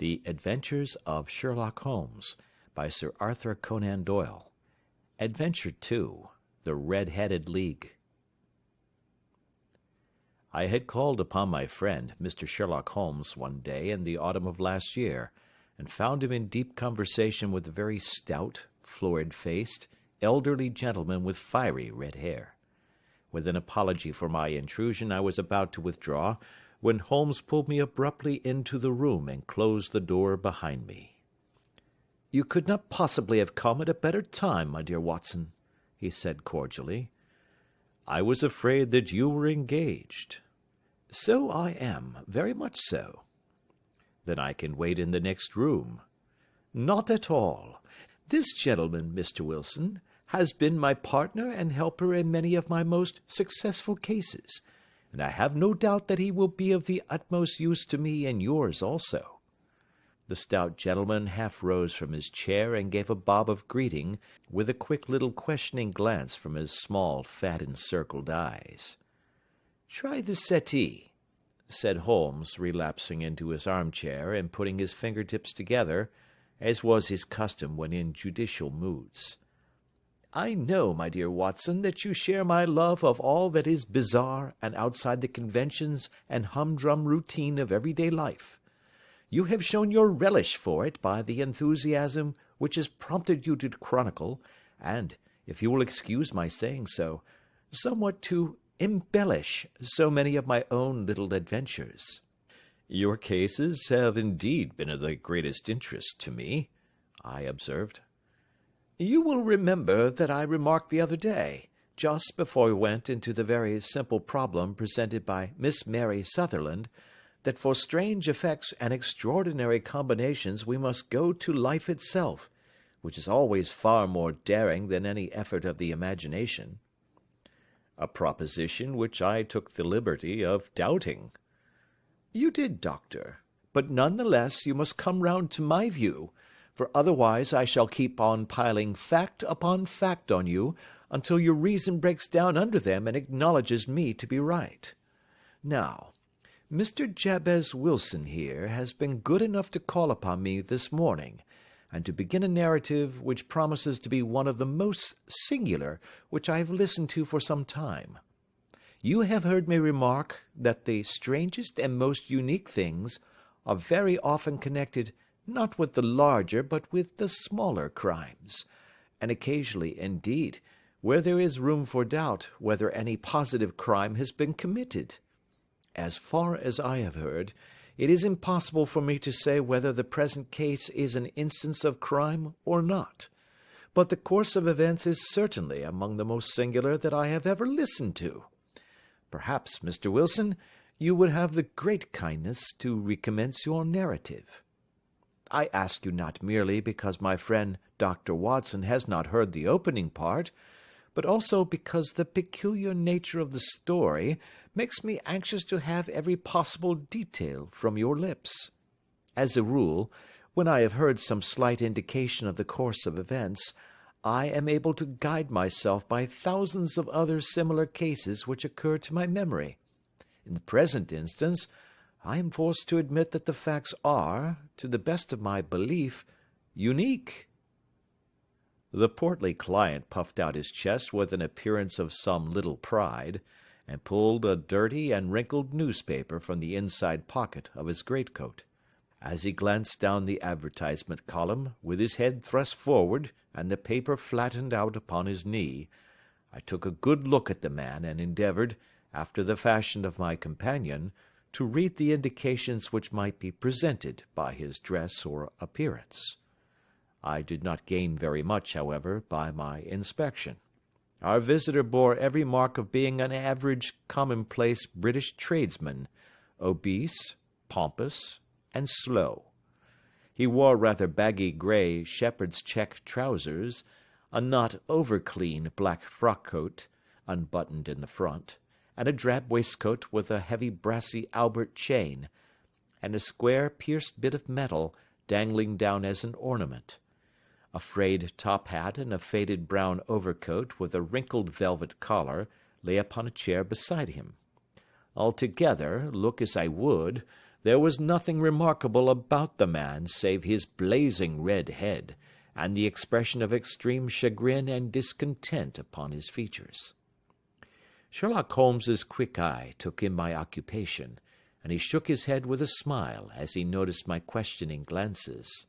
The Adventures of Sherlock Holmes by Sir Arthur Conan Doyle. Adventure 2. The Red-Headed League. I had called upon my friend, Mr. Sherlock Holmes, one day in the autumn of last year, and found him in deep conversation with a very stout, florid-faced, elderly gentleman with fiery red hair. With an apology for my intrusion, I was about to withdraw, when Holmes pulled me abruptly into the room and closed the door behind me. "You could not possibly have come at a better time, my dear Watson," he said cordially. "I was afraid that you were engaged." "So I am, very much so." "Then I can wait in the next room." "Not at all. This gentleman, Mr. Wilson, has been my partner and helper in many of my most successful cases, and I have no doubt that he will be of the utmost use to me and yours also." The stout gentleman half rose from his chair and gave a bob of greeting, with a quick little questioning glance from his small, fat, encircled eyes. "Try the settee," said Holmes, relapsing into his armchair and putting his fingertips together, as was his custom when in judicial moods. "I know, my dear Watson, that you share my love of all that is bizarre and outside the conventions and humdrum routine of everyday life. You have shown your relish for it by the enthusiasm which has prompted you to chronicle, and, if you will excuse my saying so, somewhat to embellish so many of my own little adventures." "Your cases have indeed been of the greatest interest to me," I observed. "You will remember that I remarked the other day, just before we went into the very simple problem presented by Miss Mary Sutherland, that for strange effects and extraordinary combinations we must go to life itself, which is always far more daring than any effort of the imagination." "A proposition which I took the liberty of doubting." "You did, Doctor, but none the less you must come round to my view, for otherwise I shall keep on piling fact upon fact on you until your reason breaks down under them and acknowledges me to be right. Now, Mr. Jabez Wilson here has been good enough to call upon me this morning, and to begin a narrative which promises to be one of the most singular which I have listened to for some time. You have heard me remark that the strangest and most unique things are very often connected not with the larger but with the smaller crimes, and occasionally, indeed, where there is room for doubt whether any positive crime has been committed. As far as I have heard, it is impossible for me to say whether the present case is an instance of crime or not, but the course of events is certainly among the most singular that I have ever listened to. Perhaps, Mr. Wilson, you would have the great kindness to recommence your narrative. I ask you not merely because my friend Dr. Watson has not heard the opening part, but also because the peculiar nature of the story makes me anxious to have every possible detail from your lips. As a rule, when I have heard some slight indication of the course of events, I am able to guide myself by thousands of other similar cases which occur to my memory. In the present instance, I am forced to admit that the facts are, to the best of my belief, unique." The portly client puffed out his chest with an appearance of some little pride, and pulled a dirty and wrinkled newspaper from the inside pocket of his greatcoat. As he glanced down the advertisement column, with his head thrust forward and the paper flattened out upon his knee, I took a good look at the man and endeavoured, after the fashion of my companion, to read the indications which might be presented by his dress or appearance. I did not gain very much, however, by my inspection. Our visitor bore every mark of being an average, commonplace British tradesman, obese, pompous, and slow. He wore rather baggy grey shepherd's check trousers, a not over-clean black frock-coat, unbuttoned in the front, and a drab waistcoat with a heavy brassy Albert chain, and a square pierced bit of metal dangling down as an ornament. A frayed top hat and a faded brown overcoat with a wrinkled velvet collar lay upon a chair beside him. Altogether, look as I would, There was nothing remarkable about the man save his blazing red head, and the expression of extreme chagrin and discontent upon his features. Sherlock Holmes's quick eye took in my occupation, and he shook his head with a smile as he noticed my questioning glances.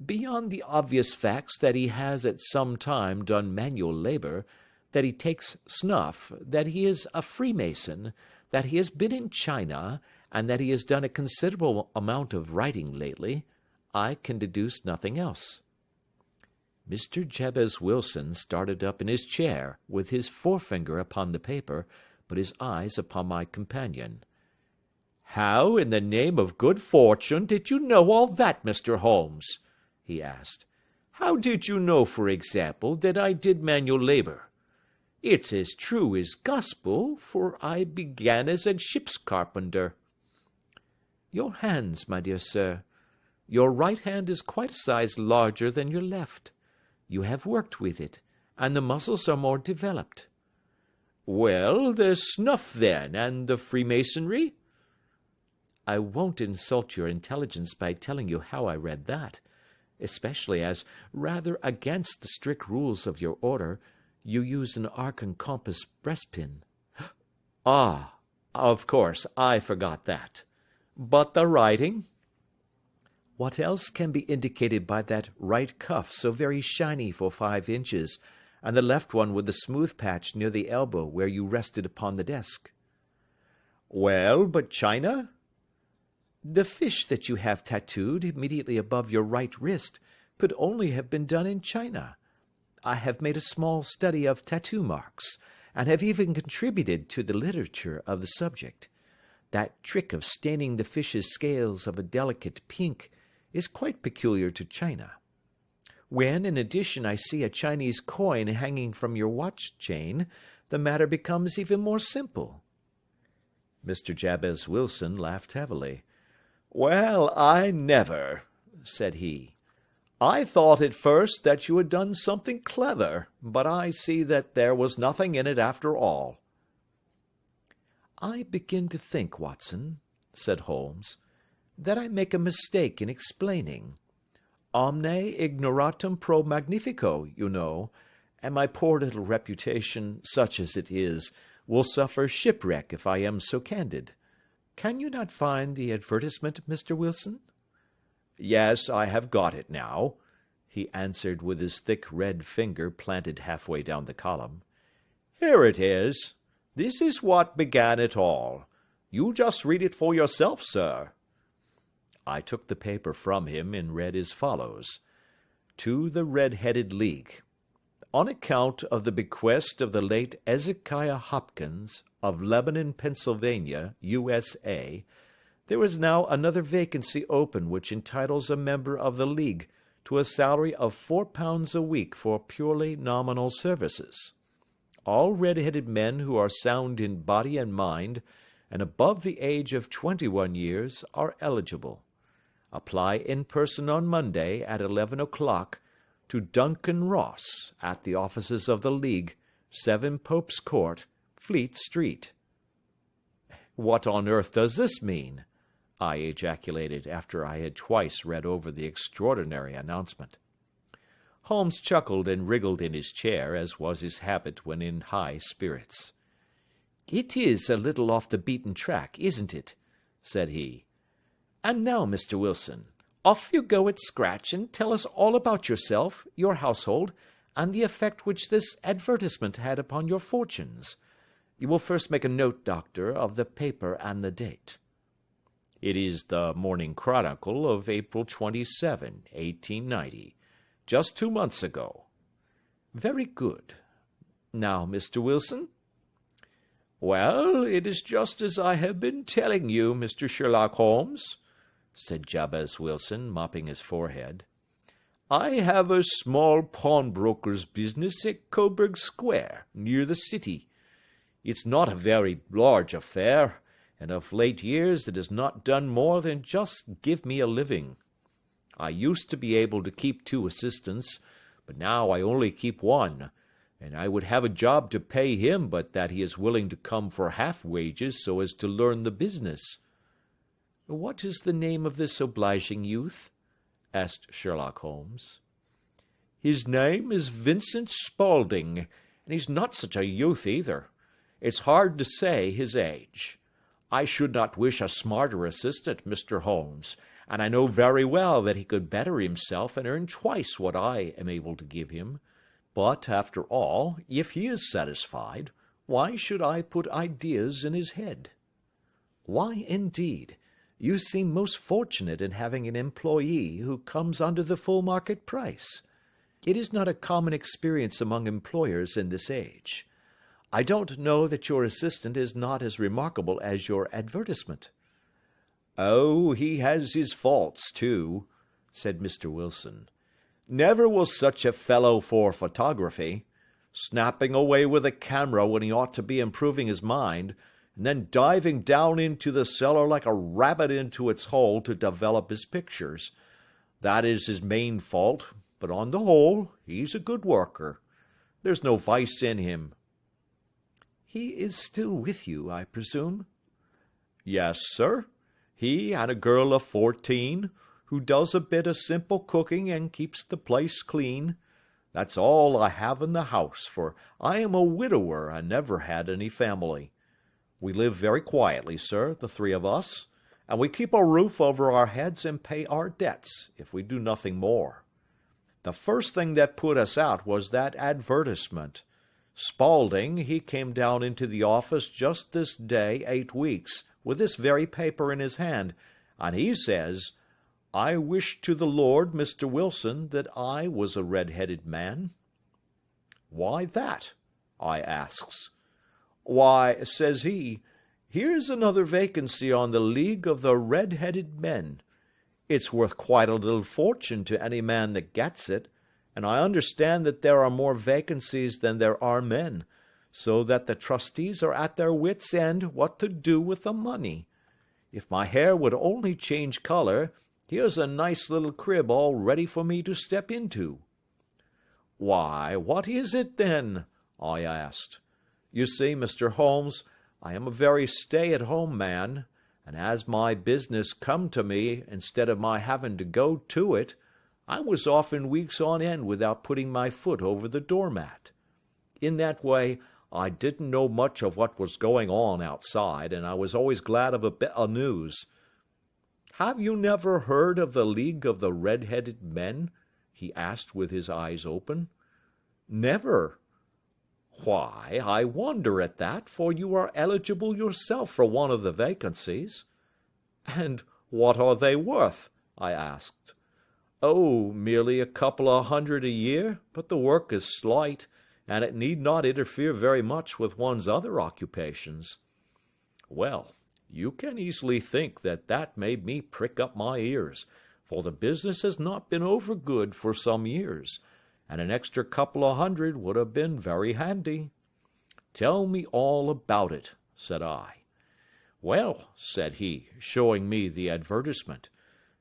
Beyond the obvious facts that he has at some time done manual labour, that he takes snuff, that he is a Freemason, that he has been in China, and that he has done a considerable amount of writing lately, I can deduce nothing else." Mr. Jabez Wilson started up in his chair, with his forefinger upon the paper, but his eyes upon my companion. "How, in the name of good fortune, did you know all that, Mr. Holmes?" he asked. "How did you know, for example, that I did manual labour? It's as true as gospel, for I began as a ship's carpenter." "Your hands, my dear sir. Your right hand is quite a size larger than your left. You have worked with it, and the muscles are more developed." "Well, the snuff, then, and the Freemasonry?" "I won't insult your intelligence by telling you how I read that, especially as, rather against the strict rules of your order, you use an arc and compass breastpin." "Ah, of course, I forgot that. But the writing?" "What else can be indicated by that right cuff so very shiny for 5 inches, and the left one with the smooth patch near the elbow where you rested upon the desk?" "Well, but China?" "The fish that you have tattooed immediately above your right wrist could only have been done in China. I have made a small study of tattoo marks, and have even contributed to the literature of the subject. That trick of staining the fish's scales of a delicate pink is quite peculiar to China. When, in addition, I see a Chinese coin hanging from your watch chain, the matter becomes even more simple." Mr. Jabez Wilson laughed heavily. "Well, I never," said he. "I thought at first that you had done something clever, but I see that there was nothing in it after all." "I begin to think, Watson," said Holmes, "that I make a mistake in explaining. Omne ignoratum pro magnifico, you know, and my poor little reputation, such as it is, will suffer shipwreck if I am so candid. Can you not find the advertisement, Mr. Wilson?" "Yes, I have got it now," he answered with his thick red finger planted halfway down the column. "Here it is. This is what began it all. You just read it for yourself, sir." I took the paper from him and read as follows: "To the Red-Headed League. On account of the bequest of the late Ezekiah Hopkins, of Lebanon, Pennsylvania, USA, there is now another vacancy open which entitles a member of the League to a salary of £4 a week for purely nominal services. All red-headed men who are sound in body and mind, and above the age of 21 years, are eligible. Apply in person on Monday at 11 o'clock to Duncan Ross at the offices of the League, 7 Pope's Court, Fleet Street." "What on earth does this mean?" I ejaculated after I had twice read over the extraordinary announcement. Holmes chuckled and wriggled in his chair, as was his habit when in high spirits. "It is a little off the beaten track, isn't it?" said he. "And now, Mr. Wilson, off you go at scratch and tell us all about yourself, your household, and the effect which this advertisement had upon your fortunes. You will first make a note, Doctor, of the paper and the date." "It is the Morning Chronicle of April 27, 1890, just 2 months ago." "Very good. Now, Mr. Wilson?" "Well, it is just as I have been telling you, Mr. Sherlock Holmes," said Jabez Wilson, mopping his forehead. "I have a small pawnbroker's business at Coburg Square, near the city. It's not a very large affair, and of late years it has not done more than just give me a living. I used to be able to keep 2 assistants, but now I only keep 1, and I would have a job to pay him but that he is willing to come for half wages so as to learn the business." "What is the name of this obliging youth?" asked Sherlock Holmes. "His name is Vincent Spaulding, and he's not such a youth either. It's hard to say his age. I should not wish a smarter assistant, Mr. Holmes, and I know very well that he could better himself and earn twice what I am able to give him. But, after all, if he is satisfied, why should I put ideas in his head?" "Why, indeed? You seem most fortunate in having an employee who comes under the full market price. It is not a common experience among employers in this age. I don't know that your assistant is not as remarkable as your advertisement." "Oh, he has his faults, too," said Mr. Wilson. "Never was such a fellow for photography. Snapping away with a camera when he ought to be improving his mind, and then diving down into the cellar like a rabbit into its hole to develop his pictures. That is his main fault, but on the whole, he's a good worker. There's no vice in him." "He is still with you, I presume?" "Yes, sir. He and a girl of 14, who does a bit of simple cooking and keeps the place clean. That's all I have in the house, for I am a widower and never had any family. We live very quietly, sir, the three of us, and we keep a roof over our heads and pay our debts, if we do nothing more. The first thing that put us out was that advertisement. Spaulding, he came down into the office just this day 8 weeks, with this very paper in his hand, and he says, 'I wish to the Lord, Mr. Wilson, that I was a red-headed man.' 'Why that?' I asks. 'Why,' says he, 'here's another vacancy on the League of the Red-Headed Men. It's worth quite a little fortune to any man that gets it, and I understand that there are more vacancies than there are men, so that the trustees are at their wits' end what to do with the money. If my hair would only change color, here's a nice little crib all ready for me to step into.' 'Why, what is it, then?' I asked. 'You see, Mr. Holmes, I am a very stay-at-home man, and as my business come to me instead of my having to go to it, I was often weeks on end without putting my foot over the doormat. In that way, I didn't know much of what was going on outside, and I was always glad of a bit of news.' 'Have you never heard of the League of the Red-Headed Men?' he asked with his eyes open. 'Never.' 'Why, I wonder at that, for you are eligible yourself for one of the vacancies.' 'And what are they worth?' I asked. 'Oh, merely a couple of hundred a year, but the work is slight, and it need not interfere very much with one's other occupations.' Well, you can easily think that that made me prick up my ears, for the business has not been over good for some years, and an extra couple of hundred would have been very handy. 'Tell me all about it,' said I. 'Well,' said he, showing me the advertisement,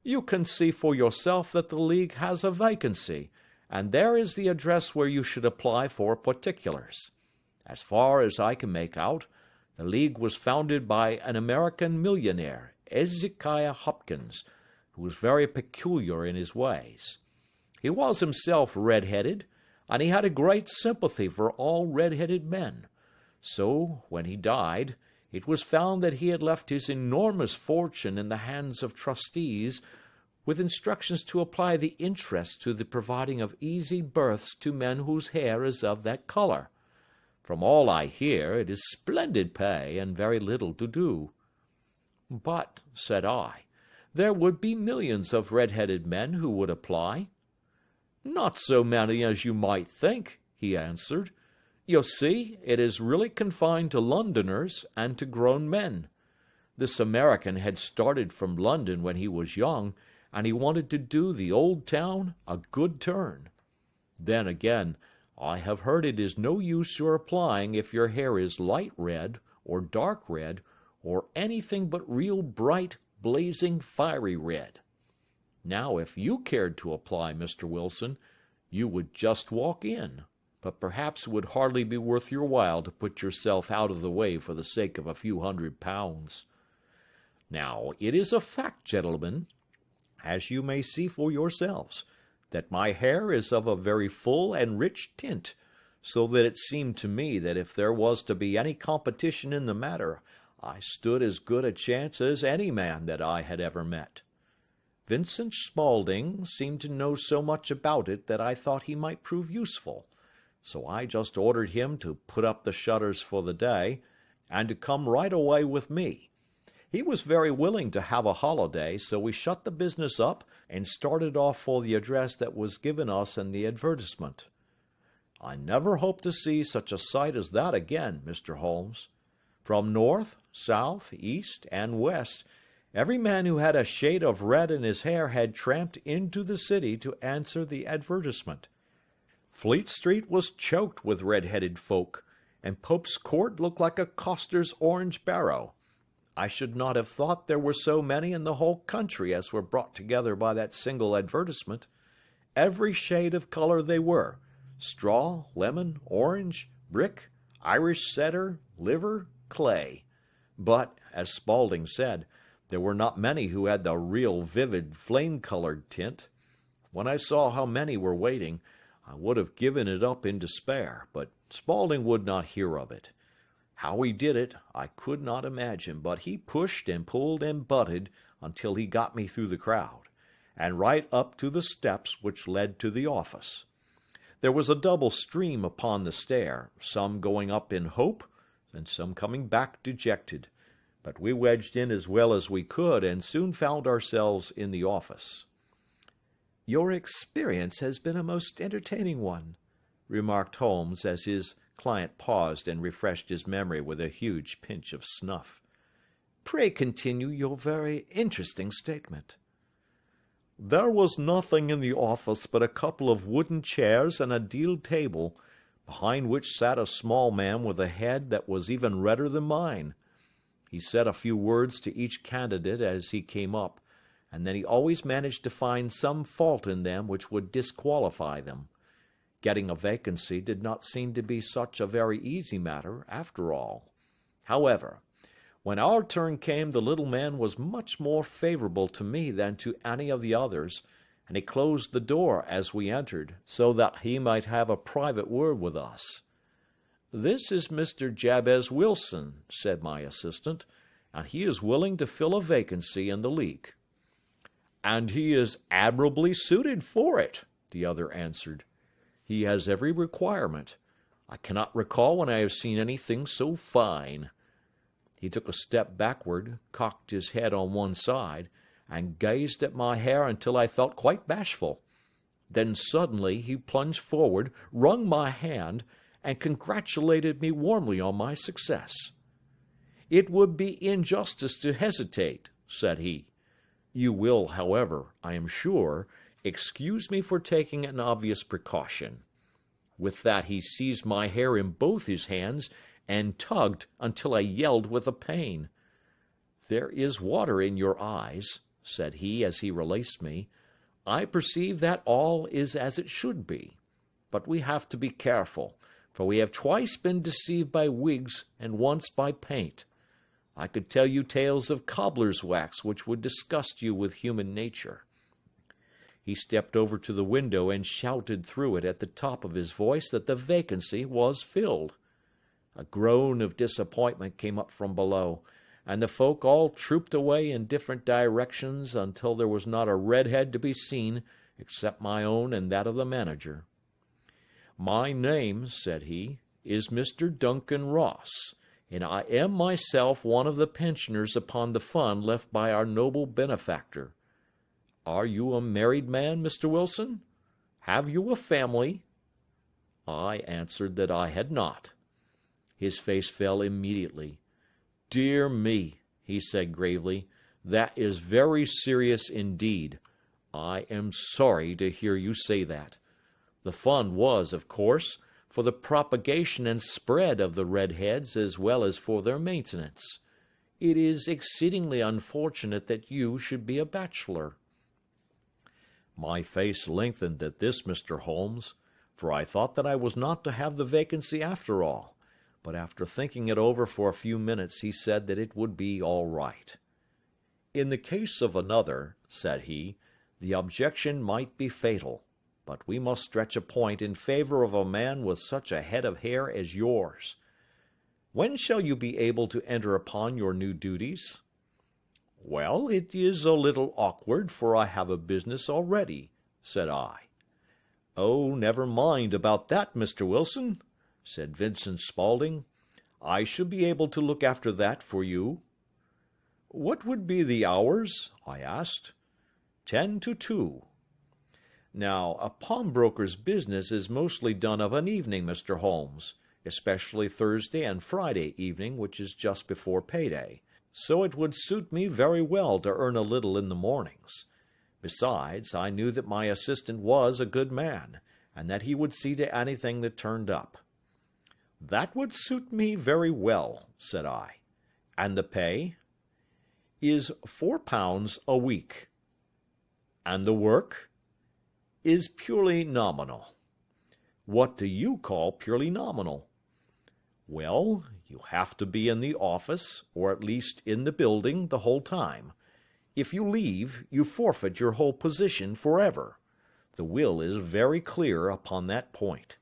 'you can see for yourself that the League has a vacancy, and there is the address where you should apply for particulars. As far as I can make out, the League was founded by an American millionaire, Ezekiah Hopkins, who was very peculiar in his ways. He was himself red-headed, and he had a great sympathy for all red-headed men. So, when he died, it was found that he had left his enormous fortune in the hands of trustees, with instructions to apply the interest to the providing of easy berths to men whose hair is of that color. From all I hear, it is splendid pay and very little to do.' 'But,' said I, 'there would be millions of red-headed men who would apply.' 'Not so many as you might think,' he answered. 'You see, it is really confined to Londoners and to grown men. This American had started from London when he was young, and he wanted to do the old town a good turn. Then again, I have heard it is no use your applying if your hair is light red, or dark red, or anything but real bright, blazing, fiery red. Now, if you cared to apply, Mr. Wilson, you would just walk in, but perhaps it would hardly be worth your while to put yourself out of the way for the sake of a few £100. Now, it is a fact, gentlemen, as you may see for yourselves, that my hair is of a very full and rich tint, so that it seemed to me that if there was to be any competition in the matter, I stood as good a chance as any man that I had ever met. Vincent Spaulding seemed to know so much about it that I thought he might prove useful, so I just ordered him to put up the shutters for the day, and to come right away with me. He was very willing to have a holiday, so we shut the business up and started off for the address that was given us in the advertisement. I never hope to see such a sight as that again, Mr. Holmes. From north, south, east, and west, every man who had a shade of red in his hair had tramped into the city to answer the advertisement. Fleet Street was choked with red-headed folk, and Pope's Court looked like a coster's orange barrow. I should not have thought there were so many in the whole country as were brought together by that single advertisement. Every shade of color they were, straw, lemon, orange, brick, Irish setter, liver, clay. But, as Spaulding said, there were not many who had the real vivid flame-colored tint. When I saw how many were waiting, I would have given it up in despair, but Spaulding would not hear of it. How he did it, I could not imagine, but he pushed and pulled and butted until he got me through the crowd, and right up to the steps which led to the office. There was a double stream upon the stair, some going up in hope, and some coming back dejected, but we wedged in as well as we could, and soon found ourselves in the office. "Your experience has been a most entertaining one," remarked Holmes, as his client paused and refreshed his memory with a huge pinch of snuff. "Pray continue your very interesting statement." There was nothing in the office but a couple of wooden chairs and a deal table, behind which sat a small man with a head that was even redder than mine. He said a few words to each candidate as he came up, and then he always managed to find some fault in them which would disqualify them. Getting a vacancy did not seem to be such a very easy matter, after all. However, when our turn came, the little man was much more favorable to me than to any of the others, and he closed the door as we entered, so that he might have a private word with us. "This is Mr. Jabez Wilson," said my assistant, "and he is willing to fill a vacancy in the league." "And he is admirably suited for it," the other answered. "He has every requirement. I cannot recall when I have seen anything so fine." He took a step backward, cocked his head on one side, and gazed at my hair until I felt quite bashful. Then suddenly he plunged forward, wrung my hand, and congratulated me warmly on my success. "It would be injustice to hesitate," said he. "You will, however, I am sure, excuse me for taking an obvious precaution." With that he seized my hair in both his hands and tugged until I yelled with the pain. "There is water in your eyes," said he as he released me. "I perceive that all is as it should be. But we have to be careful, for we have twice been deceived by wigs and once by paint. I could tell you tales of cobbler's wax which would disgust you with human nature." He stepped over to the window and shouted through it at the top of his voice that the vacancy was filled. A groan of disappointment came up from below, and the folk all trooped away in different directions until there was not a red-head to be seen except my own and that of the manager. "My name," said he, "is Mr. Duncan Ross, and I am myself one of the pensioners upon the fund left by our noble benefactor. Are you a married man, Mr. Wilson? Have you a family?" I answered that I had not. His face fell immediately. "Dear me," he said gravely, "that is very serious indeed. I am sorry to hear you say that. The fund was, of course, for the propagation and spread of the redheads as well as for their maintenance. It is exceedingly unfortunate that you should be a bachelor." My face lengthened at this, Mr. Holmes, for I thought that I was not to have the vacancy after all, but after thinking it over for a few minutes he said that it would be all right. In the case of another, said he, the objection might be fatal, but we must stretch a point in favor of a man with such a head of hair as yours. When shall you be able to enter upon your new duties? Well, it is a little awkward, for I have a business already, said I. Oh, never mind about that, Mr. Wilson, said Vincent Spaulding. I shall be able to look after that for you. What would be the hours? I asked. 10 to 2. Now, a pawnbroker's business is mostly done of an evening, Mr. Holmes, especially Thursday and Friday evening, which is just before payday, so it would suit me very well to earn a little in the mornings. Besides, I knew that my assistant was a good man, and that he would see to anything that turned up. That would suit me very well, said I. And the pay? Is £4 a week. And the work? Is purely nominal. What do you call purely nominal? Well, you have to be in the office, or at least in the building, the whole time. If you leave, you forfeit your whole position forever. The will is very clear upon that point.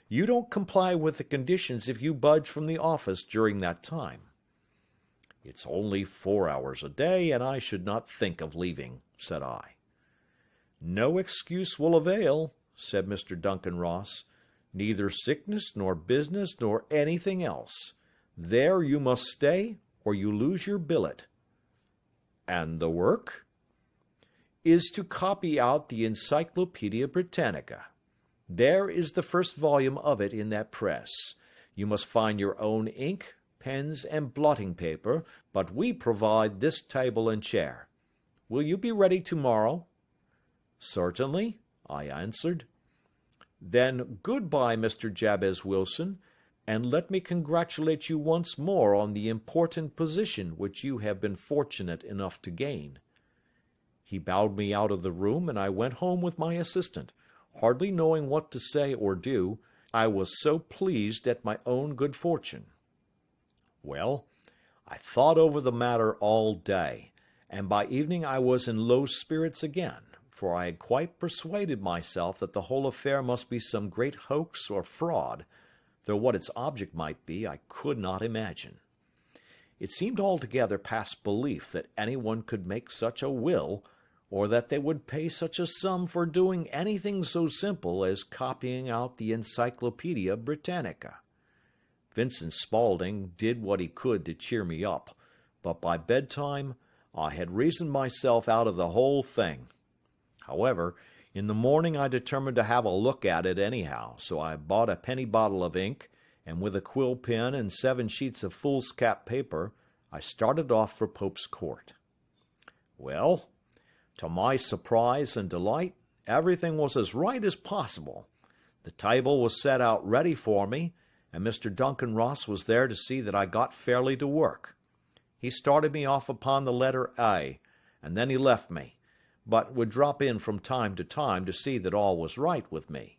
You don't comply with the conditions if you budge from the office during that time. It's only 4 hours a day, and I should not think of leaving, said I. No excuse will avail, said Mr. Duncan Ross. Neither sickness, nor business, nor anything else. There you must stay, or you lose your billet. And the work? Is to copy out the Encyclopaedia Britannica. There is the first volume of it in that press. You must find your own ink, pens, and blotting paper, but we provide this table and chair. Will you be ready tomorrow? Certainly, I answered. Then good-bye, Mr. Jabez Wilson, and let me congratulate you once more on the important position which you have been fortunate enough to gain. He bowed me out of the room, and I went home with my assistant, hardly knowing what to say or do. I was so pleased at my own good fortune. Well, I thought over the matter all day, and by evening I was in low spirits again, for I had quite persuaded myself that the whole affair must be some great hoax or fraud, though what its object might be I could not imagine. It seemed altogether past belief that anyone could make such a will, or that they would pay such a sum for doing anything so simple as copying out the Encyclopaedia Britannica. Vincent Spaulding did what he could to cheer me up, but by bedtime I had reasoned myself out of the whole thing. However, in the morning I determined to have a look at it anyhow, so I bought a penny bottle of ink, and with a quill pen and 7 sheets of foolscap paper, I started off for Pope's Court. Well, to my surprise and delight, everything was as right as possible. The table was set out ready for me, and Mr. Duncan Ross was there to see that I got fairly to work. He started me off upon the letter A, and then he left me, but would drop in from time to see that all was right with me.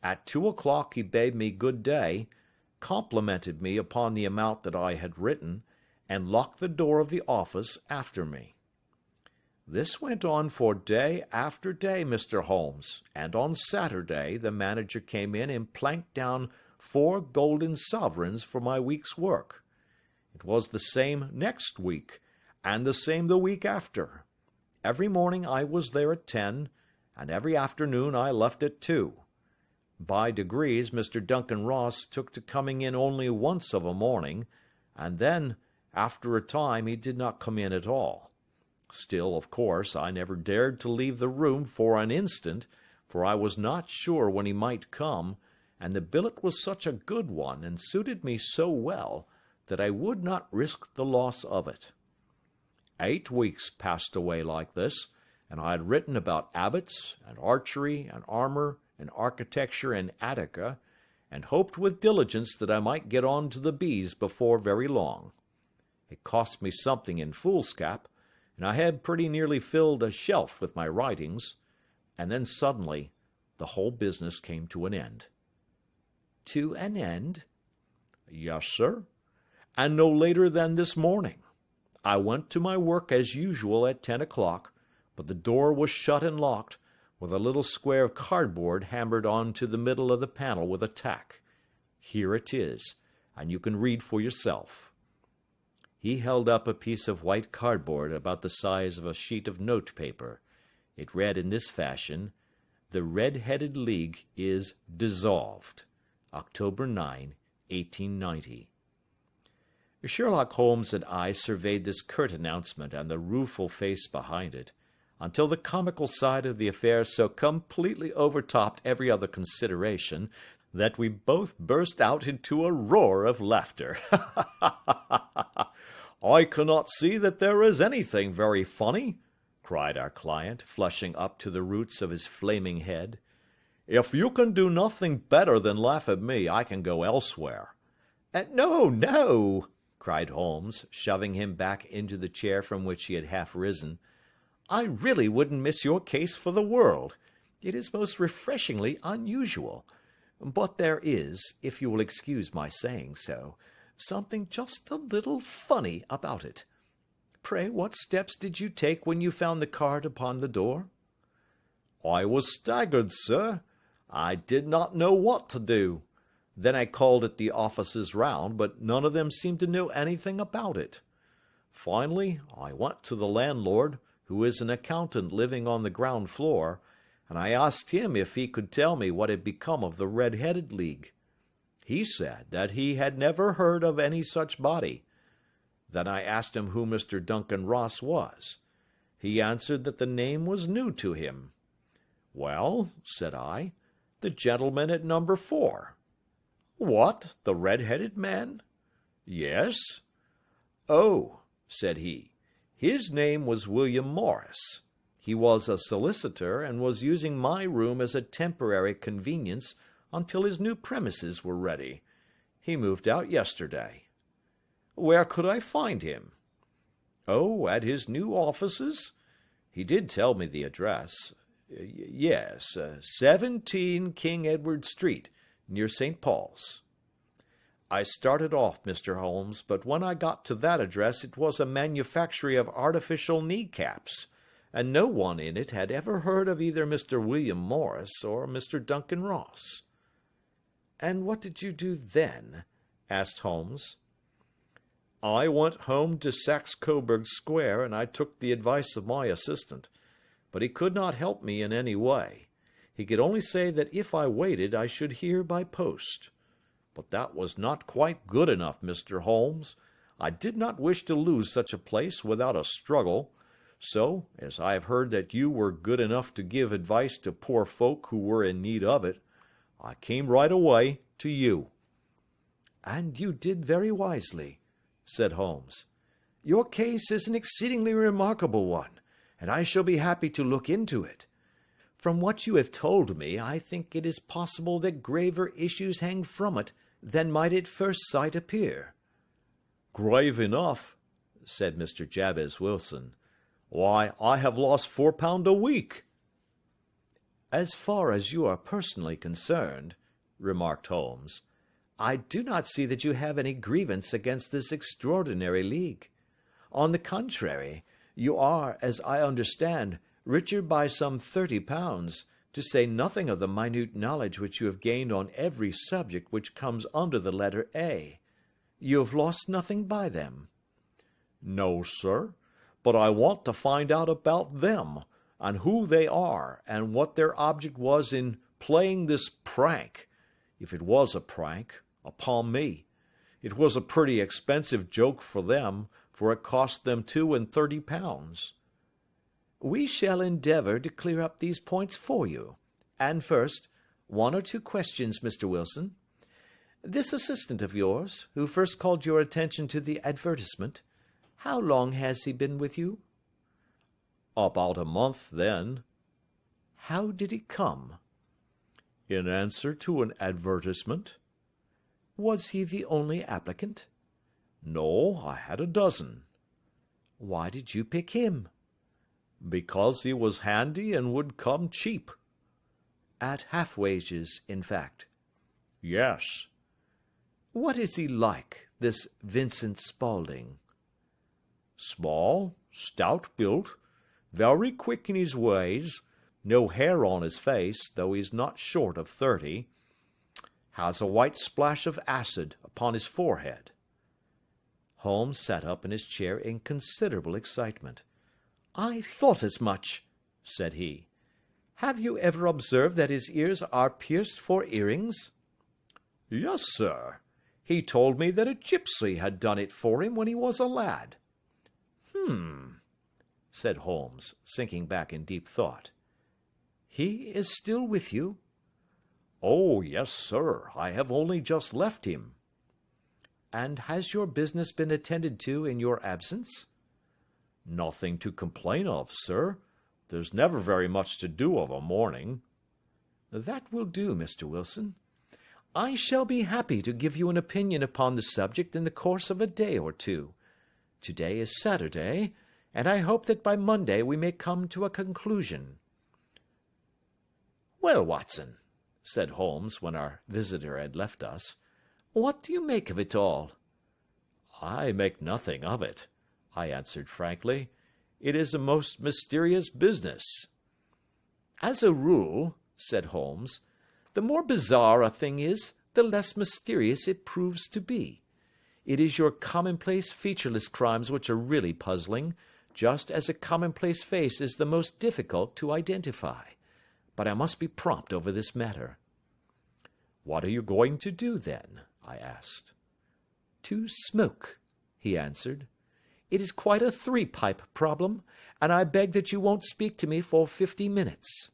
At 2 o'clock he bade me good day, complimented me upon the amount that I had written, and locked the door of the office after me. This went on for day after day, Mr. Holmes, and on Saturday the manager came in and planked down 4 golden sovereigns for my week's work. It was the same next week, and the same the week after. Every morning I was there at 10, and every afternoon I left at 2. By degrees Mr. Duncan Ross took to coming in only once of a morning, and then, after a time, he did not come in at all. Still, of course, I never dared to leave the room for an instant, for I was not sure when he might come, and the billet was such a good one, and suited me so well, that I would not risk the loss of it. 8 weeks passed away like this, and I had written about abbots, and archery, and armor, and architecture in Attica, and hoped with diligence that I might get on to the bees before very long. It cost me something in foolscap, and I had pretty nearly filled a shelf with my writings, and then suddenly the whole business came to an end. To an end? Yes, sir, and no later than this morning. I went to my work as usual at 10 o'clock, but the door was shut and locked, with a little square of cardboard hammered on to the middle of the panel with a tack. Here it is, and you can read for yourself." He held up a piece of white cardboard about the size of a sheet of note paper. It read in this fashion: "The Red-Headed League is dissolved. October 9, 1890. Sherlock Holmes and I surveyed this curt announcement and the rueful face behind it, until the comical side of the affair so completely overtopped every other consideration that we both burst out into a roar of laughter. "I cannot see that there is anything very funny," cried our client, flushing up to the roots of his flaming head. "If you can do nothing better than laugh at me, I can go elsewhere." "No, no," cried Holmes, shoving him back into the chair from which he had half risen. "I really wouldn't miss your case for the world. It is most refreshingly unusual. But there is, if you will excuse my saying so, something just a little funny about it. Pray, what steps did you take when you found the card upon the door?" "I was staggered, sir. I did not know what to do. Then I called at the offices round, but none of them seemed to know anything about it. Finally, I went to the landlord, who is an accountant living on the ground floor, and I asked him if he could tell me what had become of the Red-Headed League. He said that he had never heard of any such body. Then I asked him who Mr. Duncan Ross was. He answered that the name was new to him. "Well," said I, "the gentleman at number 4. "What, the red-headed man?" "Yes." "Oh," said he, "his name was William Morris. He was a solicitor, and was using my room as a temporary convenience until his new premises were ready. He moved out yesterday." "Where could I find him?" "Oh, at his new offices? He did tell me the address. Yes, 17 King Edward Street, near St. Paul's." "I started off, Mr. Holmes, but when I got to that address it was a manufactory of artificial knee-caps, and no one in it had ever heard of either Mr. William Morris or Mr. Duncan Ross." "And what did you do then?" asked Holmes. "I went home to Saxe Coburg Square, and I took the advice of my assistant, but he could not help me in any way. He could only say that if I waited I should hear by post. But that was not quite good enough, Mr. Holmes. I did not wish to lose such a place without a struggle. So, as I have heard that you were good enough to give advice to poor folk who were in need of it, I came right away to you." "And you did very wisely," said Holmes. "Your case is an exceedingly remarkable one, and I shall be happy to look into it. From what you have told me, I think it is possible that graver issues hang from it than might at first sight appear." "Grave enough," said Mr. Jabez Wilson. "Why, I have lost £4 a week." "As far as you are personally concerned," remarked Holmes, "I do not see that you have any grievance against this extraordinary league. On the contrary, you are, as I understand, richer by some £30, to say nothing of the minute knowledge which you have gained on every subject which comes under the letter A. You have lost nothing by them." "No, sir, but I want to find out about them, and who they are, and what their object was in playing this prank, if it was a prank, upon me. It was a pretty expensive joke for them, for it cost them £32. "We shall endeavour to clear up these points for you. And first, 1 or 2 questions, Mr. Wilson. This assistant of yours, who first called your attention to the advertisement, how long has he been with you?" "About a month, then." "How did he come?" "In answer to an advertisement." "Was he the only applicant?" "No, I had a dozen." "Why did you pick him?" "Because he was handy and would come cheap." "At half wages, in fact?" "Yes." "What is he like, this Vincent Spaulding?" Small, stout built, very quick in his ways, no hair on his face, though he's not short of 30. Has a white splash of acid upon his forehead." Holmes sat up in his chair in considerable excitement. "I thought as much," said he. "Have you ever observed that his ears are pierced for earrings?" "Yes, sir. He told me that a gipsy had done it for him when he was a lad." Said Holmes, sinking back in deep thought. "He is still with you?" "Oh, yes, sir. I have only just left him." "And has your business been attended to in your absence?" "Nothing to complain of, sir. There's never very much to do of a morning." "That will do, Mr. Wilson. I shall be happy to give you an opinion upon the subject in the course of a day or two. Today is Saturday, and I hope that by Monday we may come to a conclusion." "Well, Watson," said Holmes, when our visitor had left us, "what do you make of it all?" "I make nothing of it," I answered frankly. "It is a most mysterious business." "As a rule," said Holmes, "the more bizarre a thing is, the less mysterious it proves to be. It is your commonplace, featureless crimes which are really puzzling, just as a commonplace face is the most difficult to identify. But I must be prompt over this matter." "What are you going to do, then?" I asked. "To smoke," he answered. "It is quite a three-pipe problem, and I beg that you won't speak to me for 50 minutes.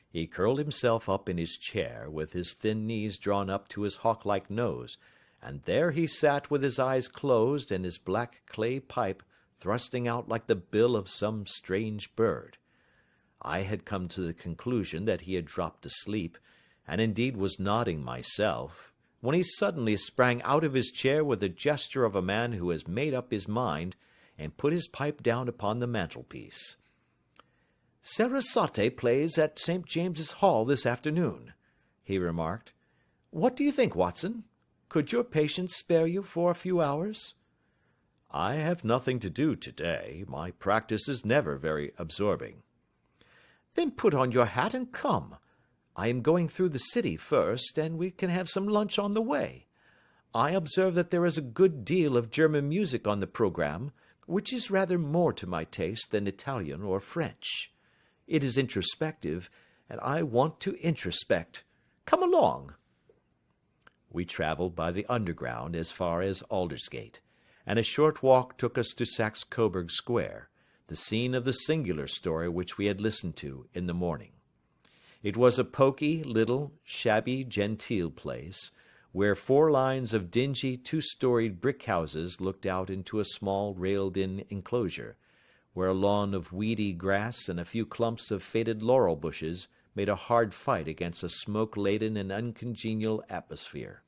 He curled himself up in his chair, with his thin knees drawn up to his hawk-like nose, and there he sat with his eyes closed and his black clay pipe thrusting out like the bill of some strange bird. I had come to the conclusion that he had dropped asleep, and indeed was nodding myself, when he suddenly sprang out of his chair with the gesture of a man who has made up his mind, and put his pipe down upon the mantelpiece. "Sarasate plays at St. James's Hall this afternoon," he remarked. "What do you think, Watson? Could your patient spare you for a few hours?" "I have nothing to do today. My practice is never very absorbing." "Then put on your hat and come. I am going through the city first, and we can have some lunch on the way. I observe that there is a good deal of German music on the programme, which is rather more to my taste than Italian or French. It is introspective, and I want to introspect. Come along." We travelled by the Underground as far as Aldersgate, and a short walk took us to Saxe Coburg Square, the scene of the singular story which we had listened to in the morning. It was a poky, little, shabby, genteel place, where 4 lines of dingy, 2-storied brick houses looked out into a small railed-in enclosure, where a lawn of weedy grass and a few clumps of faded laurel bushes made a hard fight against a smoke-laden and uncongenial atmosphere.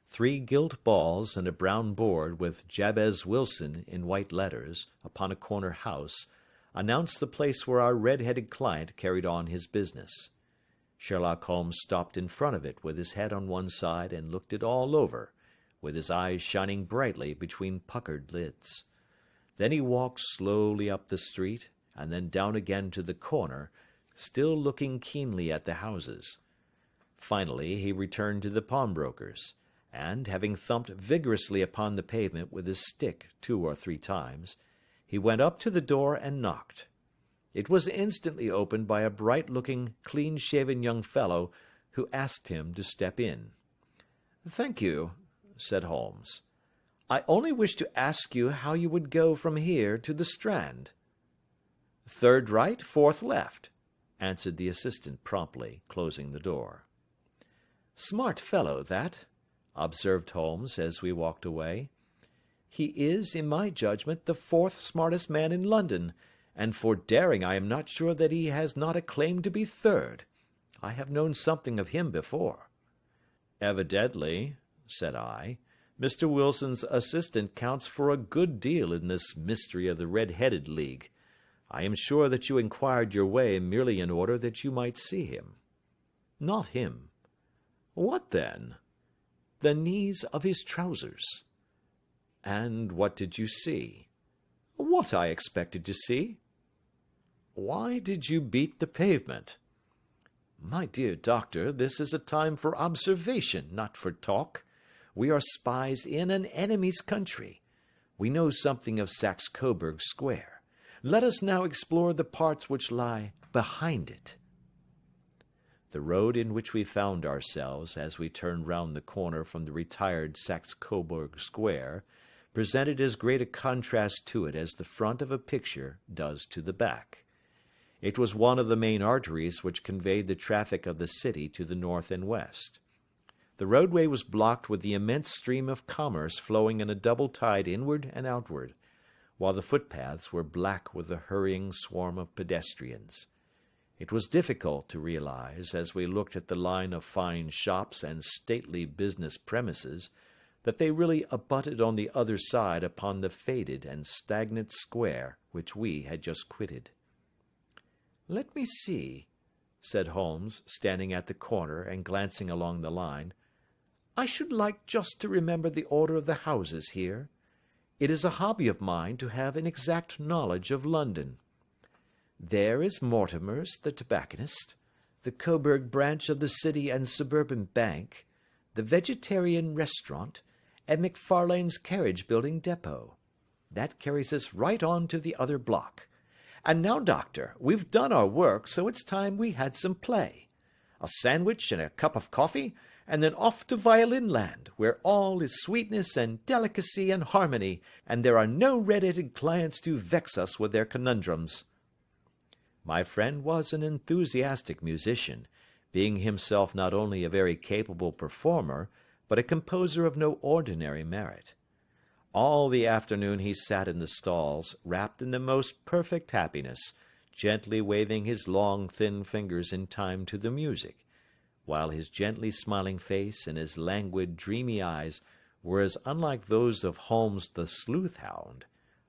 3 gilt balls and a brown board with Jabez Wilson in white letters upon a corner house announced the place where our red-headed client carried on his business. Sherlock Holmes stopped in front of it with his head on one side and looked it all over, with his eyes shining brightly between puckered lids. Then he walked slowly up the street, and then down again to the corner, still looking keenly at the houses. Finally he returned to the pawnbroker's, and, having thumped vigorously upon the pavement with his stick 2 or 3 times, he went up to the door and knocked. It was instantly opened by a bright-looking, clean-shaven young fellow, who asked him to step in. "Thank you," said Holmes. "I only wish to ask you how you would go from here to the Strand." "3rd right, 4th left," answered the assistant promptly, closing the door. "Smart fellow, that," observed Holmes as we walked away. "He is, in my judgment, the 4th smartest man in London, and for daring I am not sure that he has not a claim to be 3rd. I have known something of him before." "Evidently," said I, "Mr. Wilson's assistant counts for a good deal in this mystery of the Red-Headed League. I am sure that you inquired your way merely in order that you might see him." "Not him." "What then?" "The knees of his trousers." And what did you see? What I expected to see. Why did you beat the pavement? My dear doctor, this is a time for observation, not for talk. We are spies in an enemy's country. We know something of Saxe-Coburg Square. Let us now explore the parts which lie behind it. The road in which we found ourselves as we turned round the corner from the retired Saxe-Coburg Square presented as great a contrast to it as the front of a picture does to the back. It was one of the main arteries which conveyed the traffic of the city to the north and west. The roadway was blocked with the immense stream of commerce flowing in a double tide inward and outward, while the footpaths were black with the hurrying swarm of pedestrians. It was difficult to realize, as we looked at the line of fine shops and stately business premises, that they really abutted on the other side upon the faded and stagnant square which we had just quitted. "Let me see," said Holmes, standing at the corner and glancing along the line. "I should like just to remember the order of the houses here. It is a hobby of mine to have an exact knowledge of London. There is Mortimer's, the tobacconist, the Coburg branch of the City and Suburban Bank, the Vegetarian Restaurant, and McFarlane's carriage-building depot. That carries us right on to the other block. And now, doctor, we've done our work, so it's time we had some play. A sandwich and a cup of coffee, and then off to Violin Land, where all is sweetness and delicacy and harmony, and there are no red-headed clients to vex us with their conundrums." My friend was an enthusiastic musician, being himself not only a very capable performer, but a composer of no ordinary merit. All the afternoon he sat in the stalls, wrapped in the most perfect happiness, gently waving his long, thin fingers in time to the music, while his gently smiling face and his languid, dreamy eyes were as unlike those of Holmes the sleuth-hound,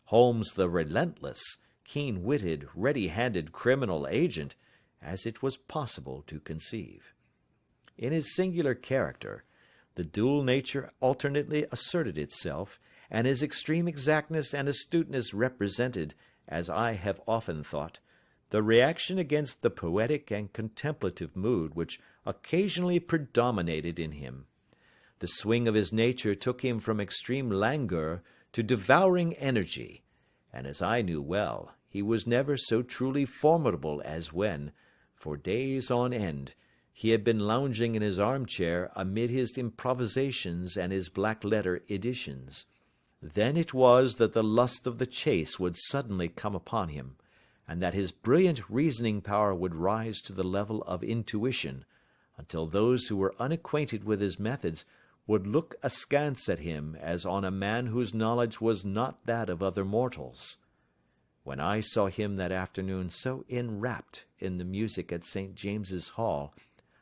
Holmes the relentless, keen-witted, ready-handed criminal agent, as it was possible to conceive. In his singular character, the dual nature alternately asserted itself, and his extreme exactness and astuteness represented, as I have often thought, the reaction against the poetic and contemplative mood which occasionally predominated in him. The swing of his nature took him from extreme languor to devouring energy, and as I knew well, he was never so truly formidable as when, for days on end, he had been lounging in his armchair amid his improvisations and his black-letter editions. Then it was that the lust of the chase would suddenly come upon him, and that his brilliant reasoning power would rise to the level of intuition, until those who were unacquainted with his methods would look askance at him as on a man whose knowledge was not that of other mortals. When I saw him that afternoon so enwrapped in the music at St. James's Hall,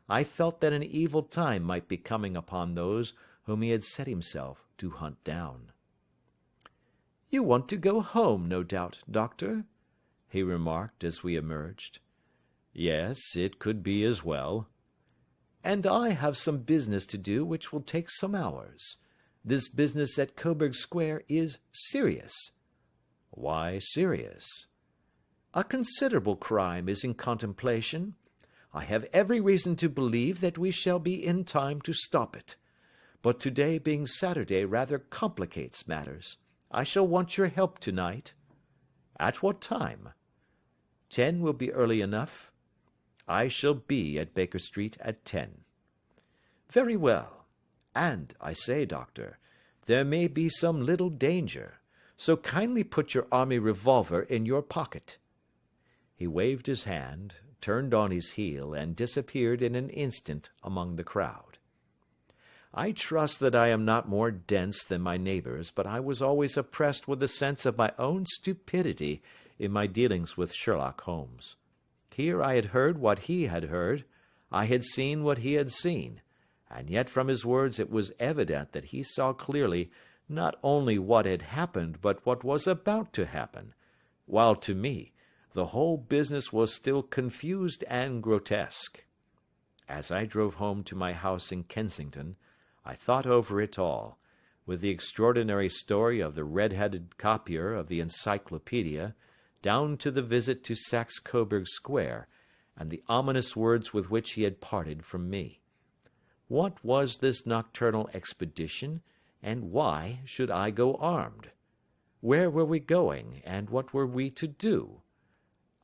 I felt that an evil time might be coming upon those whom he had set himself to hunt down. "You want to go home, no doubt, doctor?" he remarked as we emerged. "Yes, it could be as well." "And I have some business to do which will take some hours. This business at Coburg Square is serious." "Why serious?" "A considerable crime is in contemplation. I have every reason to believe that we shall be in time to stop it. But today being Saturday rather complicates matters. I shall want your help tonight." "At what time?" 10 will be early enough." "I shall be at Baker Street at 10. "Very well. And, I say, doctor, there may be some little danger, so kindly put your army revolver in your pocket." He waved his hand, turned on his heel, and disappeared in an instant among the crowd. I trust that I am not more dense than my neighbors, but I was always oppressed with a sense of my own stupidity in my dealings with Sherlock Holmes. Here I had heard what he had heard, I had seen what he had seen, and yet from his words it was evident that he saw clearly not only what had happened, but what was about to happen, while to me the whole business was still confused and grotesque. As I drove home to my house in Kensington, I thought over it all, with the extraordinary story of the red-headed copier of the encyclopedia, down to the visit to Saxe Coburg Square, and the ominous words with which he had parted from me. What was this nocturnal expedition, and why should I go armed? Where were we going, and what were we to do?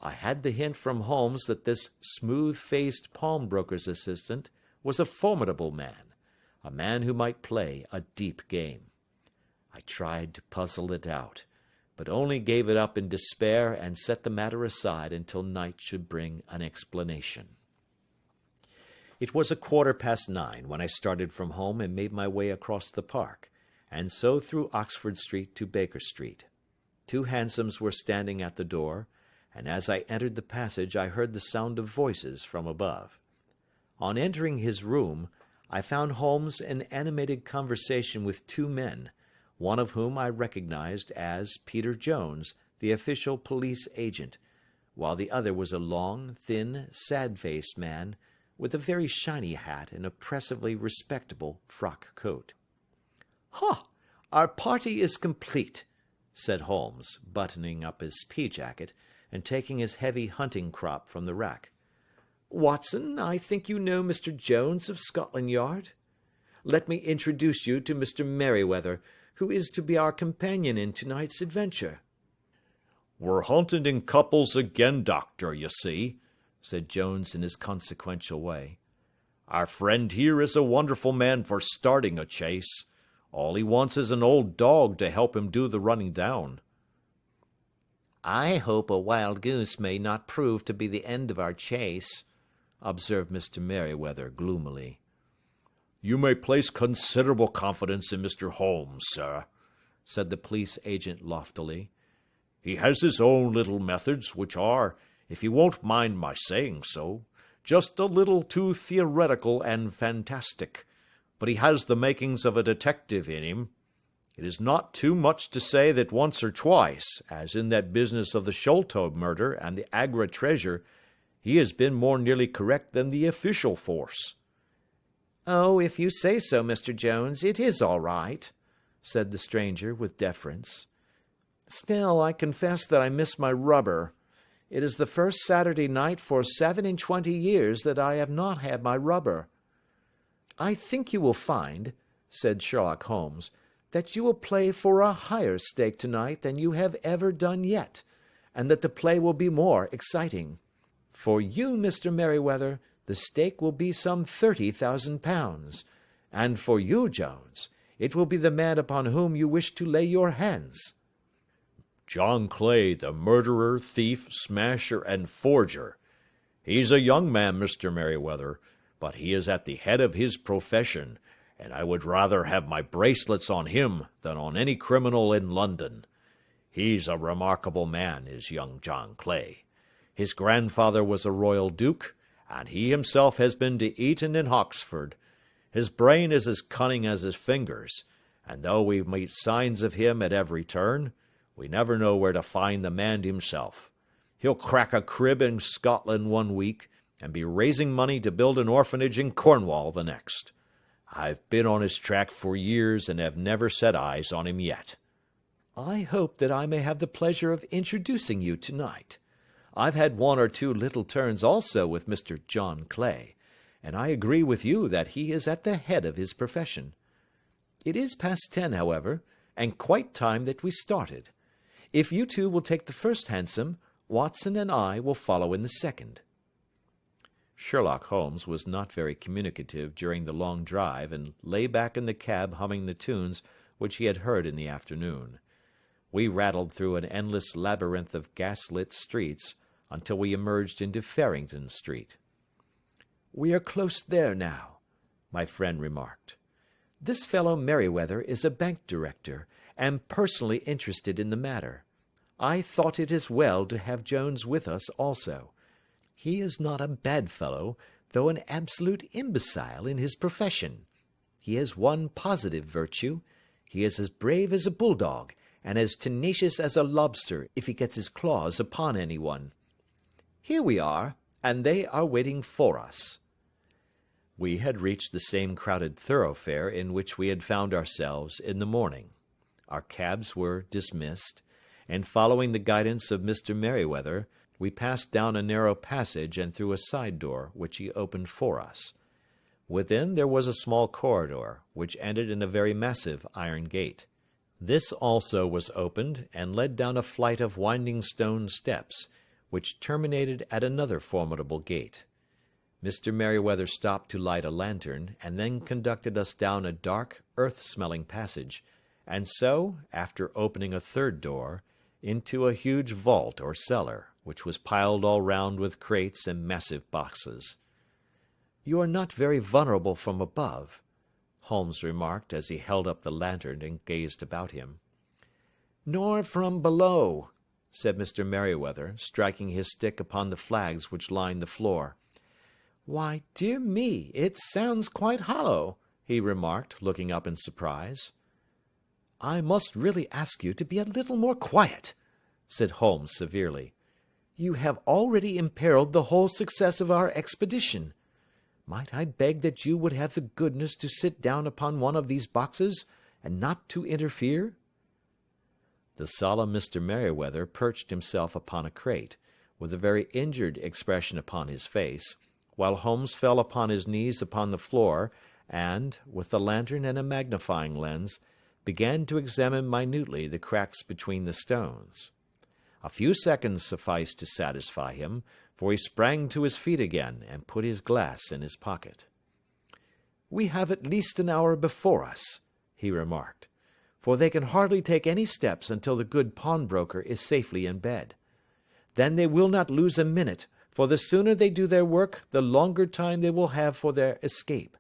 I had the hint from Holmes that this smooth-faced pawnbroker's assistant was a formidable man, a man who might play a deep game. I tried to puzzle it out, but only gave it up in despair and set the matter aside until night should bring an explanation. It was 9:15 when I started from home and made my way across the park, and so through Oxford Street to Baker Street. 2 hansoms were standing at the door, and as I entered the passage I heard the sound of voices from above. On entering his room, I found Holmes in animated conversation with 2 men, one of whom I recognized as Peter Jones, the official police agent, while the other was a long, thin, sad-faced man with a very shiny hat and oppressively respectable frock coat. "Ha! Our party is complete," said Holmes, buttoning up his pea-jacket and taking his heavy hunting crop from the rack. "Watson, I think you know Mr. Jones of Scotland Yard? Let me introduce you to Mr. Merryweather, who is to be our companion in tonight's adventure." "We're hunting in couples again, Doctor, you see," said Jones in his consequential way. "Our friend here is a wonderful man for starting a chase. All he wants is an old dog to help him do the running down." "I hope a wild goose may not prove to be the end of our chase," observed Mr. Merryweather gloomily. "You may place considerable confidence in Mr. Holmes, sir," said the police agent loftily. "He has his own little methods, which are, if you won't mind my saying so, just a little too theoretical and fantastic, but he has the makings of a detective in him. It is not too much to say that once or twice, as in that business of the Sholto murder and the Agra treasure, he has been more nearly correct than the official force." "Oh, if you say so, Mr. Jones, it is all right," said the stranger with deference. "Still, I confess that I miss my rubber. It is the first Saturday night for 27 years that I have not had my rubber." "I think you will find," said Sherlock Holmes, "that you will play for a higher stake tonight than you have ever done yet, and that the play will be more exciting. For you, Mr. Merryweather, the stake will be some £30,000, and for you, Jones, it will be the man upon whom you wish to lay your hands." "John Clay, the murderer, thief, smasher, and forger. He's a young man, Mr. Merryweather, but he is at the head of his profession, and I would rather have my bracelets on him than on any criminal in London. He's a remarkable man, is young John Clay. His grandfather was a royal duke, and he himself has been to Eton and Oxford. His brain is as cunning as his fingers, and though we meet signs of him at every turn, we never know where to find the man himself. He'll crack a crib in Scotland one week, and be raising money to build an orphanage in Cornwall the next. I've been on his track for years and have never set eyes on him yet." "I hope that I may have the pleasure of introducing you tonight. I've had 1 or 2 little turns also with Mr. John Clay, and I agree with you that he is at the head of his profession. It is past 10, however, and quite time that we started. If you two will take the first hansom, Watson and I will follow in the second." Sherlock Holmes was not very communicative during the long drive, and lay back in the cab humming the tunes which he had heard in the afternoon. We rattled through an endless labyrinth of gas-lit streets until we emerged into Farrington Street. "We are close there now," my friend remarked. "This fellow Merryweather is a bank director, and personally interested in the matter. I thought it as well to have Jones with us also. He is not a bad fellow, though an absolute imbecile in his profession. He has one positive virtue: he is as brave as a bulldog, and as tenacious as a lobster if he gets his claws upon anyone. Here we are, and they are waiting for us." We had reached the same crowded thoroughfare in which we had found ourselves in the morning. Our cabs were dismissed, and following the guidance of Mr. Merryweather, we passed down a narrow passage and through a side door, which he opened for us. Within there was a small corridor, which ended in a very massive iron gate. This also was opened, and led down a flight of winding stone steps, which terminated at another formidable gate. Mr. Merryweather stopped to light a lantern, and then conducted us down a dark, earth-smelling passage, and so, after opening a third door, into a huge vault or cellar, which was piled all round with crates and massive boxes. "You are not very vulnerable from above," Holmes remarked as he held up the lantern and gazed about him. "Nor from below," said Mr. Merryweather, striking his stick upon the flags which lined the floor. "Why, dear me, it sounds quite hollow," he remarked, looking up in surprise. "I must really ask you to be a little more quiet," said Holmes severely. "You have already imperiled the whole success of our expedition. Might I beg that you would have the goodness to sit down upon one of these boxes, and not to interfere?" The solemn Mr. Merryweather perched himself upon a crate, with a very injured expression upon his face, while Holmes fell upon his knees upon the floor, and, with the lantern and a magnifying lens, began to examine minutely the cracks between the stones. A few seconds sufficed to satisfy him, for he sprang to his feet again, and put his glass in his pocket. "We have at least an hour before us," he remarked, "for they can hardly take any steps until the good pawnbroker is safely in bed. Then they will not lose a minute, for the sooner they do their work, the longer time they will have for their escape.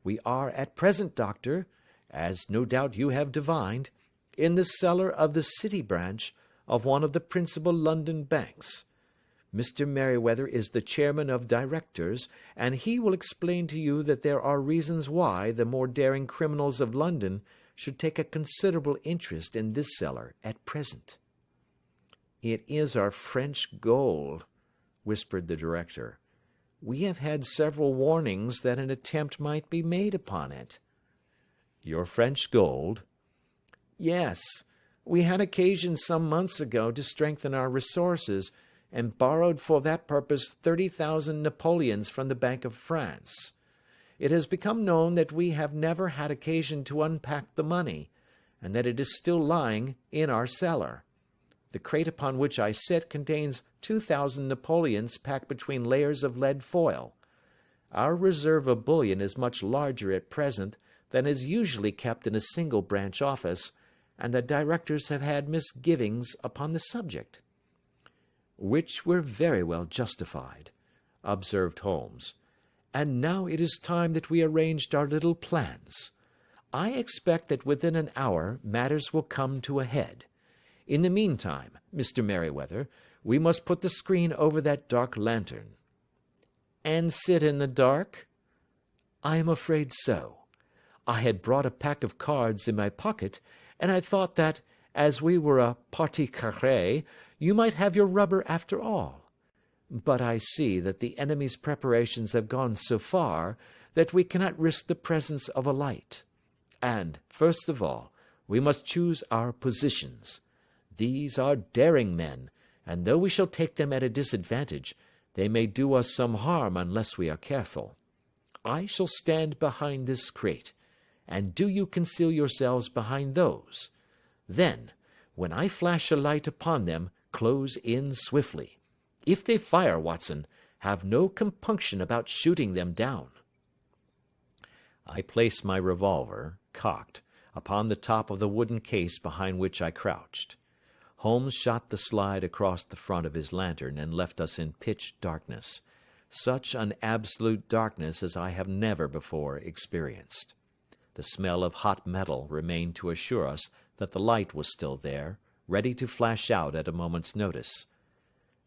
We are at present, Doctor, as no doubt you have divined, in the cellar of the City branch of one of the principal London banks. Mr. Merryweather is the chairman of directors, and he will explain to you that there are reasons why the more daring criminals of London should take a considerable interest in this cellar at present." "It is our French gold," whispered the director. "We have had several warnings that an attempt might be made upon it." "Your French gold?" "Yes. We had occasion some months ago to strengthen our resources, and borrowed for that purpose 30,000 Napoleons from the Bank of France. It has become known that we have never had occasion to unpack the money, and that it is still lying in our cellar. The crate upon which I sit contains 2,000 Napoleons packed between layers of lead foil. Our reserve of bullion is much larger at present than is usually kept in a single branch office, and the directors have had misgivings upon the subject." "Which were very well justified," observed Holmes. "And now it is time that we arranged our little plans. I expect that within an hour matters will come to a head. In the meantime, Mr. Merryweather, we must put the screen over that dark lantern." "And sit in the dark?" "I am afraid so. I had brought a pack of cards in my pocket, and I thought that, as we were a partie carrée, you might have your rubber after all. But I see that the enemy's preparations have gone so far that we cannot risk the presence of a light. And, first of all, we must choose our positions. These are daring men, and though we shall take them at a disadvantage, they may do us some harm unless we are careful. I shall stand behind this crate, and do you conceal yourselves behind those. Then, when I flash a light upon them, close in swiftly. If they fire, Watson, have no compunction about shooting them down." I placed my revolver, cocked, upon the top of the wooden case behind which I crouched. Holmes shot the slide across the front of his lantern and left us in pitch darkness, such an absolute darkness as I have never before experienced. The smell of hot metal remained to assure us that the light was still there, ready to flash out at a moment's notice.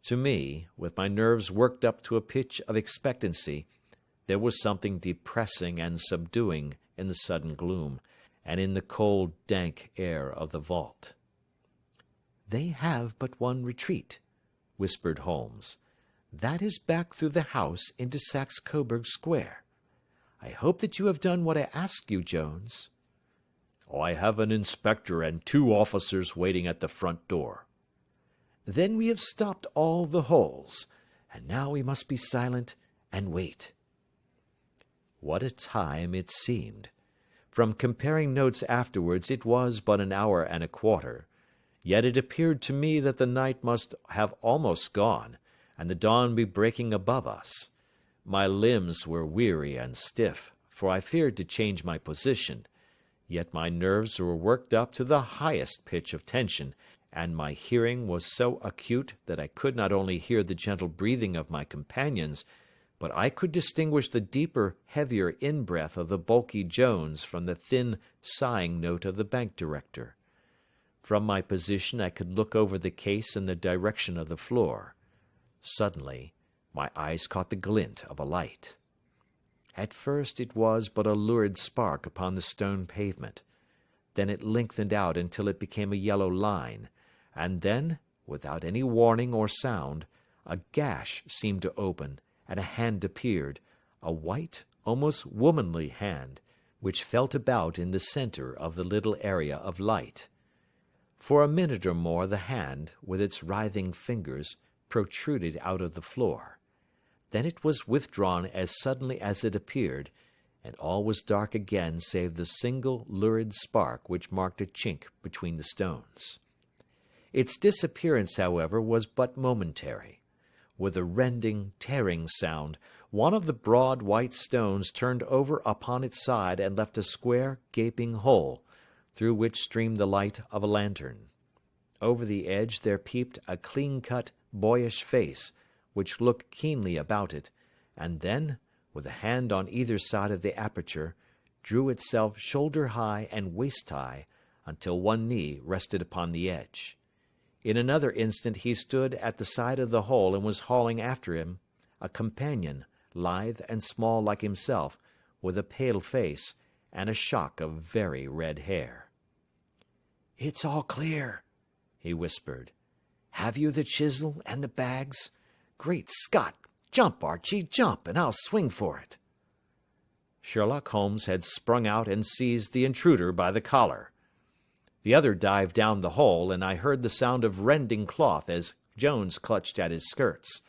To me, with my nerves worked up to a pitch of expectancy, there was something depressing and subduing in the sudden gloom, and in the cold, dank air of the vault. "They have but one retreat," whispered Holmes. "That is back through the house into Saxe-Coburg Square. I hope that you have done what I asked you, Jones." "I have an inspector and 2 officers waiting at the front door." "Then we have stopped all the holes, and now we must be silent and wait." What a time it seemed! From comparing notes afterwards, it was but an hour and a quarter. Yet it appeared to me that the night must have almost gone, and the dawn be breaking above us. My limbs were weary and stiff, for I feared to change my position, yet my nerves were worked up to the highest pitch of tension, and my hearing was so acute that I could not only hear the gentle breathing of my companions, but I could distinguish the deeper, heavier in-breath of the bulky Jones from the thin, sighing note of the bank director. From my position I could look over the case in the direction of the floor. Suddenly, my eyes caught the glint of a light. At first it was but a lurid spark upon the stone pavement. Then it lengthened out until it became a yellow line, and then, without any warning or sound, a gash seemed to open, and a hand appeared, a white, almost womanly hand, which felt about in the centre of the little area of light. For a minute or more the hand, with its writhing fingers, protruded out of the floor. Then it was withdrawn as suddenly as it appeared, and all was dark again save the single lurid spark which marked a chink between the stones. Its disappearance, however, was but momentary. With a rending, tearing sound, one of the broad white stones turned over upon its side and left a square, gaping hole, through which streamed the light of a lantern. Over the edge there peeped a clean-cut, boyish face, which looked keenly about it, and then, with a hand on either side of the aperture, drew itself shoulder-high and waist-high, until one knee rested upon the edge. In another instant he stood at the side of the hole and was hauling after him a companion, lithe and small like himself, with a pale face and a shock of very red hair. "It's all clear," he whispered. "Have you the chisel and the bags? Great Scott! Jump, Archie, jump, and I'll swing for it." Sherlock Holmes had sprung out and seized the intruder by the collar. The other dived down the hole, and I heard the sound of rending cloth as Jones clutched at his skirts.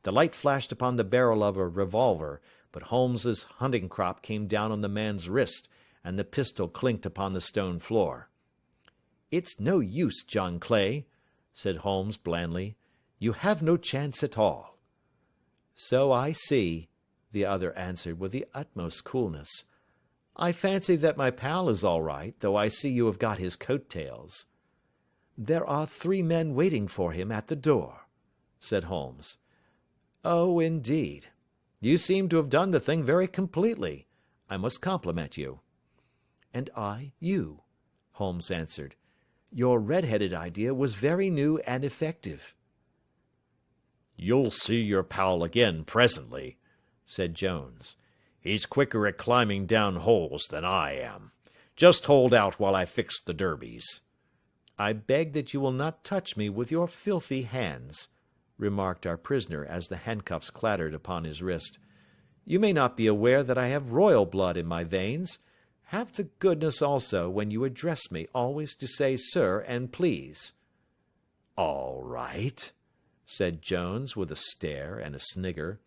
The light flashed upon the barrel of a revolver, but Holmes's hunting crop came down on the man's wrist, and the pistol clinked upon the stone floor. "It's no use, John Clay," said Holmes blandly. "You have no chance at all." "So I see," the other answered with the utmost coolness. "I fancy that my pal is all right, though I see you have got his coat-tails." "There are 3 men waiting for him at the door," said Holmes. "Oh, indeed. You seem to have done the thing very completely. I must compliment you." "And I you," Holmes answered. "Your red-headed idea was very new and effective." "You'll see your pal again presently," said Jones. "He's quicker at climbing down holes than I am. Just hold out while I fix the derbies." "I beg that you will not touch me with your filthy hands," remarked our prisoner as the handcuffs clattered upon his wrist. "You may not be aware that I have royal blood in my veins. Have the goodness also, when you address me, always to say sir and please." "All right," said Jones with a stare and a snigger.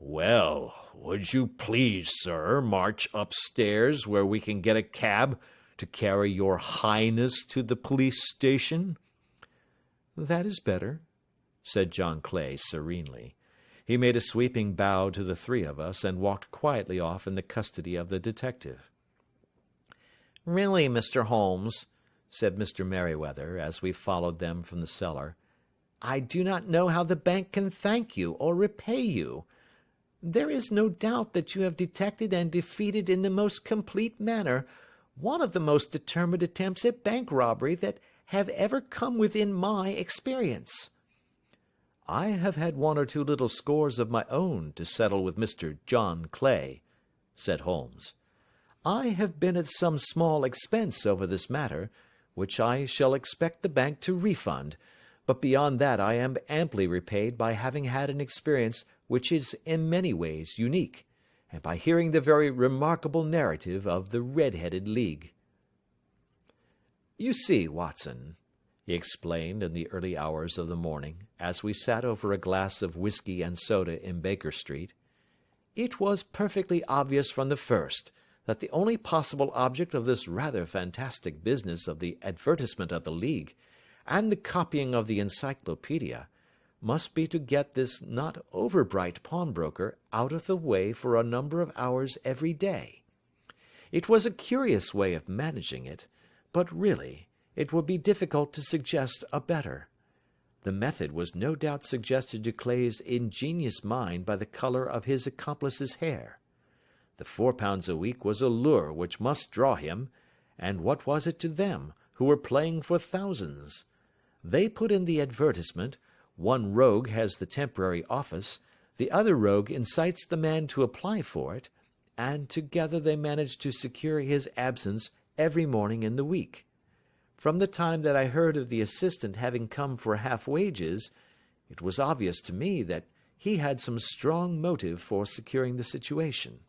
"Well, would you please, sir, march upstairs where we can get a cab to carry your highness to the police station?" "That is better," said John Clay serenely. He made a sweeping bow to the 3 of us and walked quietly off in the custody of the detective. "Really, Mr. Holmes," said Mr. Merryweather, as we followed them from the cellar, "I do not know how the bank can thank you or repay you. There is no doubt that you have detected and defeated in the most complete manner one of the most determined attempts at bank robbery that have ever come within my experience." "I have had 1 or 2 little scores of my own to settle with Mr. John Clay," said Holmes. "I have been at some small expense over this matter, which I shall expect the bank to refund, but beyond that I am amply repaid by having had an experience which is in many ways unique, and by hearing the very remarkable narrative of the Red-Headed League. "You see, Watson," he explained in the early hours of the morning, as we sat over a glass of whiskey and soda in Baker Street, "it was perfectly obvious from the first that the only possible object of this rather fantastic business of the advertisement of the League, and the copying of the encyclopedia, must be to get this not over-bright pawnbroker out of the way for a number of hours every day. It was a curious way of managing it, but really it would be difficult to suggest a better. The method was no doubt suggested to Clay's ingenious mind by the colour of his accomplice's hair. The £4 a week was a lure which must draw him, and what was it to them, who were playing for thousands? They put in the advertisement, one rogue has the temporary office, the other rogue incites the man to apply for it, and together they managed to secure his absence every morning in the week. From the time that I heard of the assistant having come for half wages, it was obvious to me that he had some strong motive for securing the situation."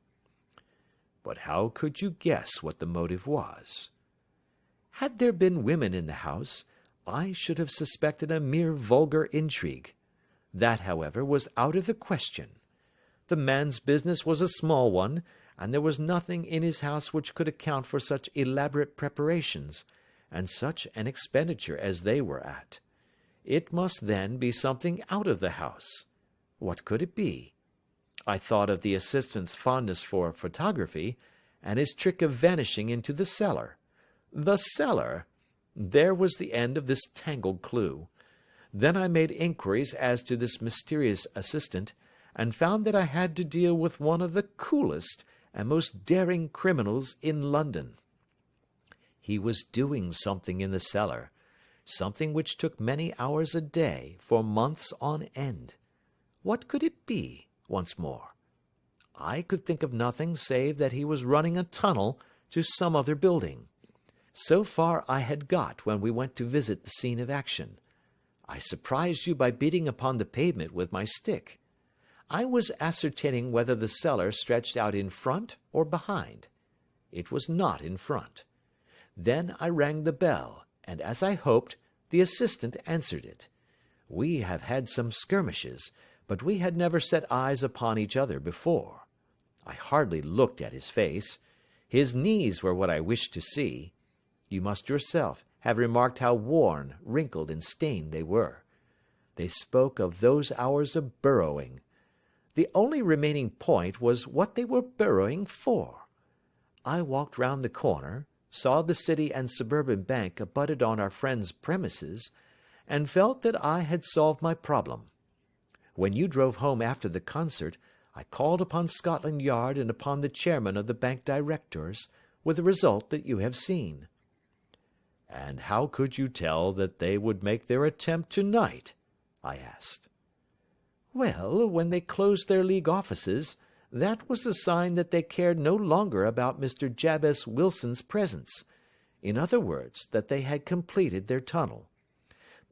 "But how could you guess what the motive was?" "Had there been women in the house, I should have suspected a mere vulgar intrigue. That, however, was out of the question. The man's business was a small one, and there was nothing in his house which could account for such elaborate preparations, and such an expenditure as they were at. It must then be something out of the house. What could it be? I thought of the assistant's fondness for photography, and his trick of vanishing into the cellar. The cellar! There was the end of this tangled clue. Then I made inquiries as to this mysterious assistant, and found that I had to deal with one of the coolest and most daring criminals in London. He was doing something in the cellar, something which took many hours a day for months on end. What could it be, once more? I could think of nothing save that he was running a tunnel to some other building. So far I had got when we went to visit the scene of action. I surprised you by beating upon the pavement with my stick. I was ascertaining whether the cellar stretched out in front or behind. It was not in front. Then I rang the bell, and as I hoped, the assistant answered it. We have had some skirmishes, but we had never set eyes upon each other before. I hardly looked at his face. His knees were what I wished to see. You must yourself have remarked how worn, wrinkled, and stained they were. They spoke of those hours of burrowing. The only remaining point was what they were burrowing for. I walked round the corner, saw the City and Suburban Bank abutted on our friend's premises, and felt that I had solved my problem. When you drove home after the concert, I called upon Scotland Yard and upon the chairman of the bank directors, with the result that you have seen." "And how could you tell that they would make their attempt tonight?" I asked. "Well, when they closed their League offices, that was a sign that they cared no longer about Mr. Jabez Wilson's presence. In other words, that they had completed their tunnel.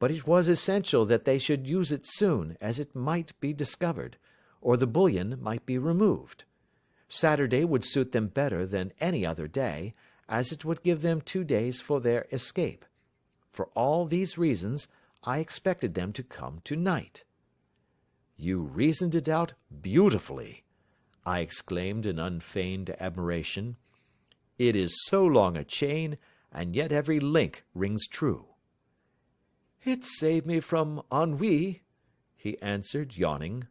But it was essential that they should use it soon, as it might be discovered, or the bullion might be removed. Saturday would suit them better than any other day, as it would give them 2 days for their escape. For all these reasons, I expected them to come tonight." "You reasoned it out beautifully," I exclaimed in unfeigned admiration. "It is so long a chain, and yet every link rings true." "It saved me from ennui," he answered, yawning.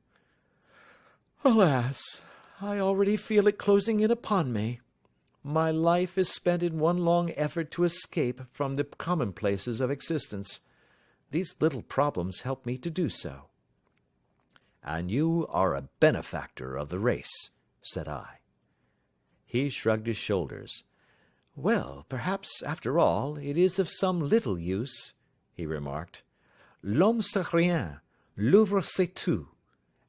"Alas, I already feel it closing in upon me. My life is spent in one long effort to escape from the commonplaces of existence. These little problems help me to do so." "And you are a benefactor of the race," said I. He shrugged his shoulders. "Well, perhaps, after all, it is of some little use," he remarked. "L'homme c'est rien, l'œuvre c'est tout,"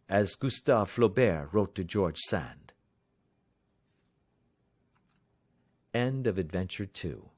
as Gustave Flaubert wrote to George Sand. End of Adventure 2.